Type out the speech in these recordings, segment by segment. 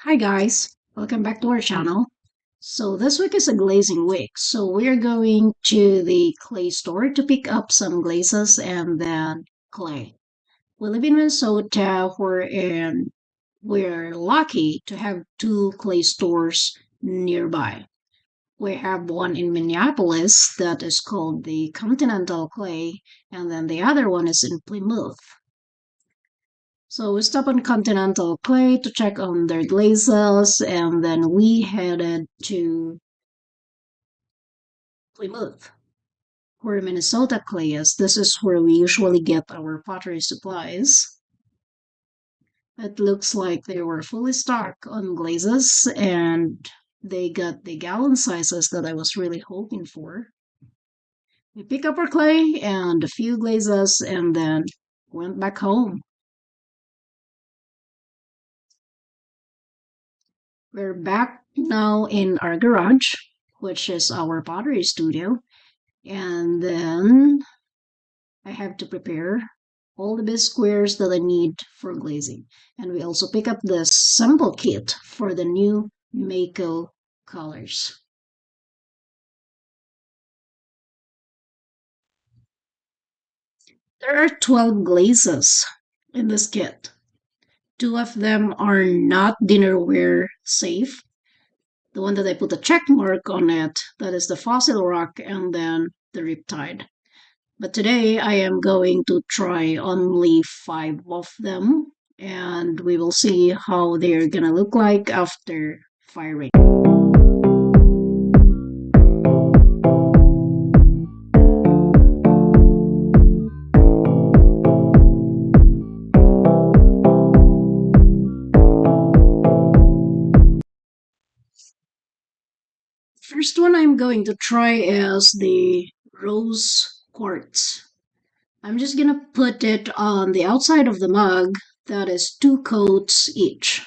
Hi guys, welcome back to our channel. So this week is a glazing week. So we're going to the clay store to pick up some glazes and then clay. We live in Minnesota wherein we're lucky to have two clay stores nearby. We have one in Minneapolis that is called the Continental Clay, and then the other one is in Plymouth. So we stopped on Continental Clay to check on their glazes, and then we headed to Plymouth, where Minnesota Clay is. This is where we usually get our pottery supplies. It looks like they were fully stocked on glazes, and they got the gallon sizes that I was really hoping for. We pick up our clay and a few glazes, and then went back home. We're back now in our garage, which is our pottery studio. And then I have to prepare all the big squares that I need for glazing. And we also pick up the sample kit for the new Mayco Colors. There are 12 glazes in this kit. Two of them are not dinnerware safe. The one that I put a check mark on it, that is the fossil rock and then the riptide. But today I am going to try only 5 of them, and we will see how they're gonna look like after firing. First one I'm going to try is the rose quartz. I'm just gonna put it on the outside of the mug. That is 2 coats each.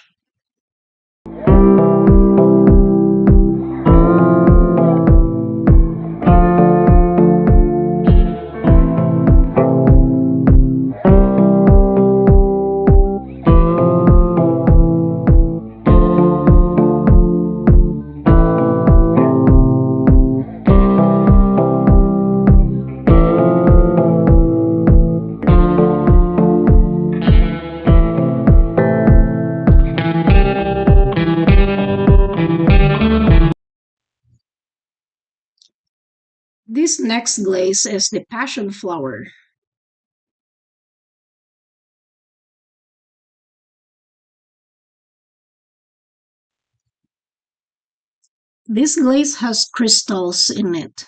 This next glaze is the passion flower. This glaze has crystals in it.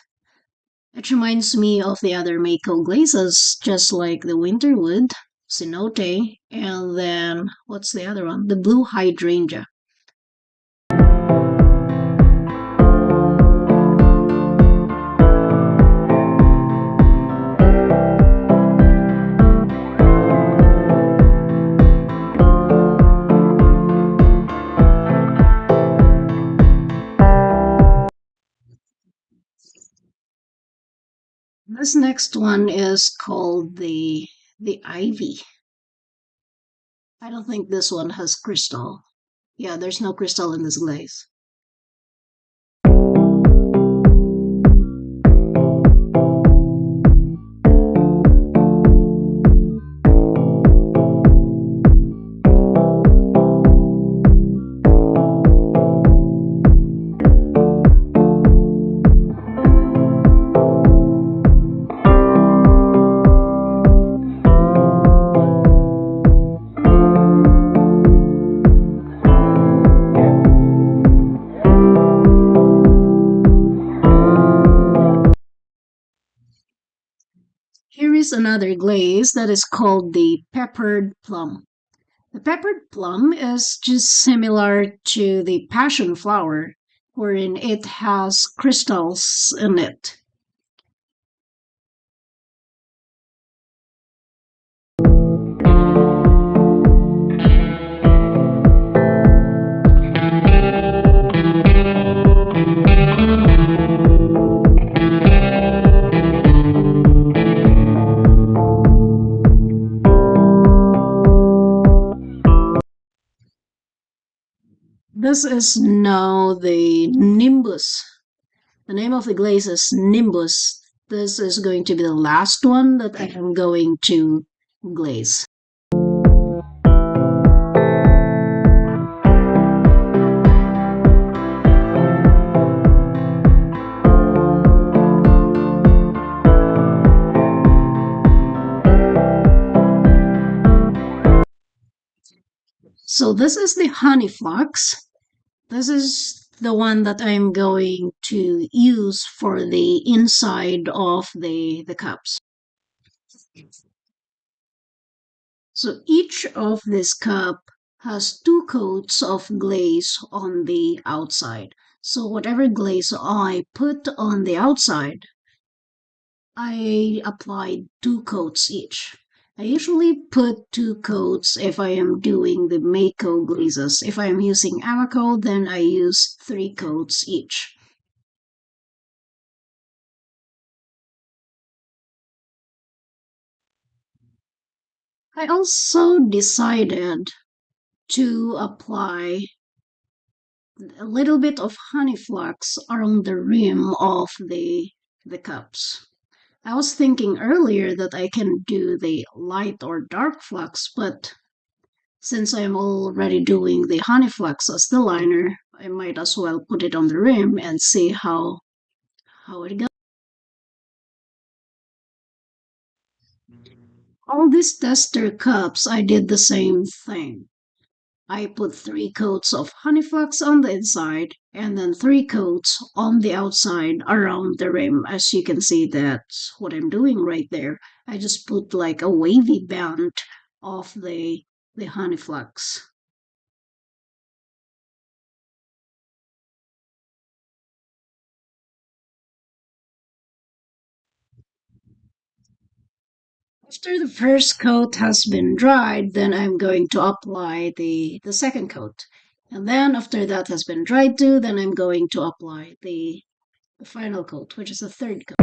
It reminds me of the other Mayco glazes, just like the winterwood, cenote, and then what's the other one? The blue hydrangea. This next one is called the ivy. I don't think this one has crystal. Yeah, there's no crystal in this glaze. Here is another glaze that is called the peppered plum. The peppered plum is just similar to the passion flower, wherein it has crystals in it. This is now the Nimbus. The name of the glaze is Nimbus. This is going to be the last one that I am going to glaze. So this is the Honey Flux. This is the one that I'm going to use for the inside of the cups. So each of this cup has two coats of glaze on the outside. So whatever glaze I put on the outside, I applied two coats each. I usually put two coats if I am doing the Mayco glazes. If I am using Mayco, then I use three coats each. I also decided to apply a little bit of honey flux around the rim of the cups. I was thinking earlier that I can do the light or dark flux, but since I'm already doing the honey flux as the liner, I might as well put it on the rim and see how it goes. All these tester cups, I did the same thing. I put three coats of honey flux on the inside and then three coats on the outside around the rim. As you can see, that's what I'm doing right there. I just put like a wavy band of the honey flux. After the first coat has been dried, then I'm going to apply the second coat. And then after that has been dried too, then I'm going to apply the final coat, which is the third coat.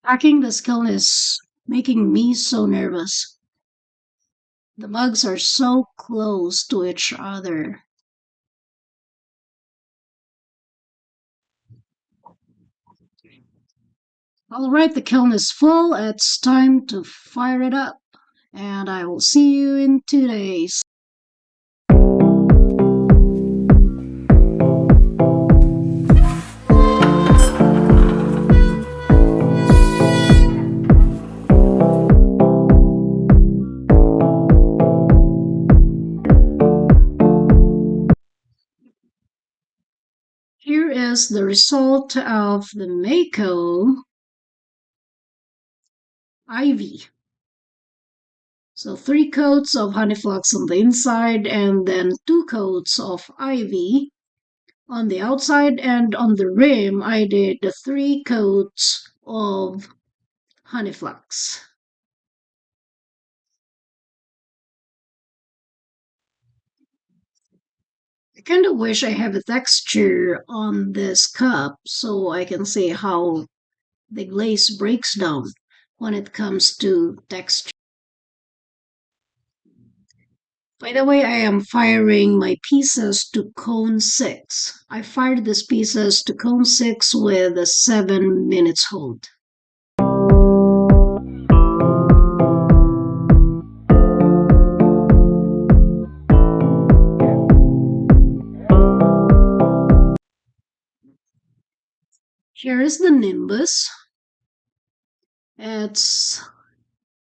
Packing the kiln is making me so nervous. The mugs are so close to each other. All right, the kiln is full. It's time to fire it up. And I will see you in 2 days. Here is the result of the Mayco Ivy. So three coats of honey flux on the inside and then two coats of ivy on the outside, and on the rim I did the three coats of honey flux. I kind of wish I have a texture on this cup so I can see how the glaze breaks down when it comes to texture. By the way, I am firing my pieces to cone 6. I fired these pieces to cone 6 with a 7 minutes hold. Here is the nimbus. It's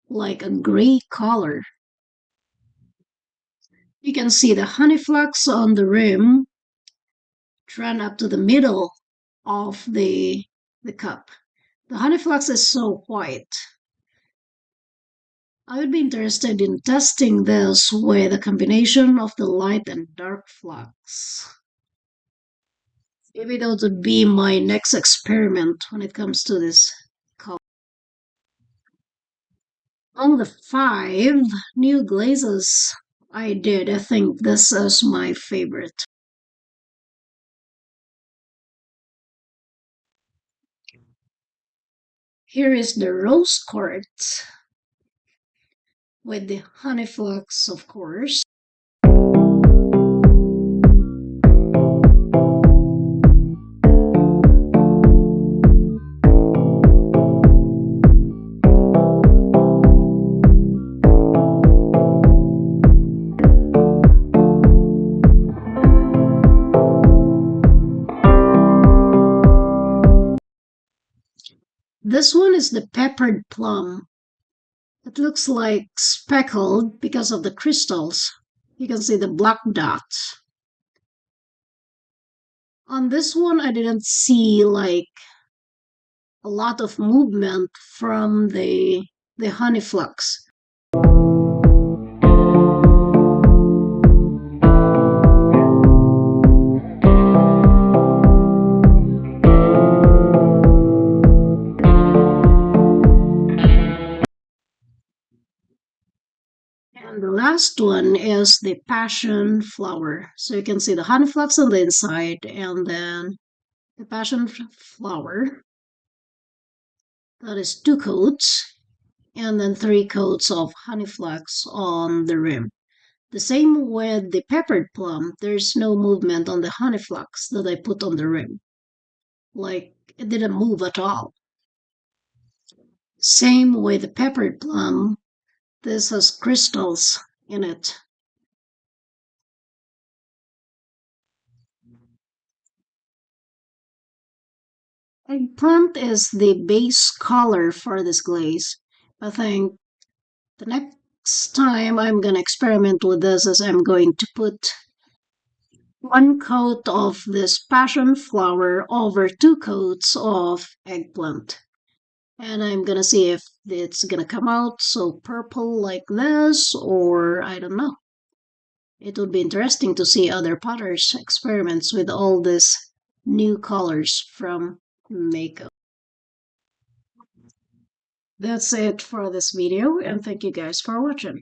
like a gray color. You can see the honey flux on the rim run up to the middle of the cup. The honey flux is so white. I would be interested in testing this with a combination of the light and dark flux. Maybe that would be my next experiment when it comes to this color. Among the 5 new glazes I did, I think this is my favorite. Here is the rose quartz with the honey flux, of course. This one is the peppered plum. It looks like speckled because of the crystals. You can see the black dots. On this one, I didn't see like a lot of movement from the honey flux. And the last one is the passion flower. So you can see the honey flux on the inside and then the passion flower. That is 2 coats and then 3 coats of honey flux on the rim. The same with the peppered plum. There's no movement on the honey flux that I put on the rim. Like it didn't move at all. Same with the peppered plum. This has crystals in it. Eggplant is the base color for this glaze. I think the next time I'm going to experiment with this is I'm going to put 1 coat of this passion flower over 2 coats of eggplant. And I'm going to see if it's going to come out so purple like this or I don't know. It would be interesting to see other potters' experiments with all these new colors from Mayco. That's it for this video and thank you guys for watching.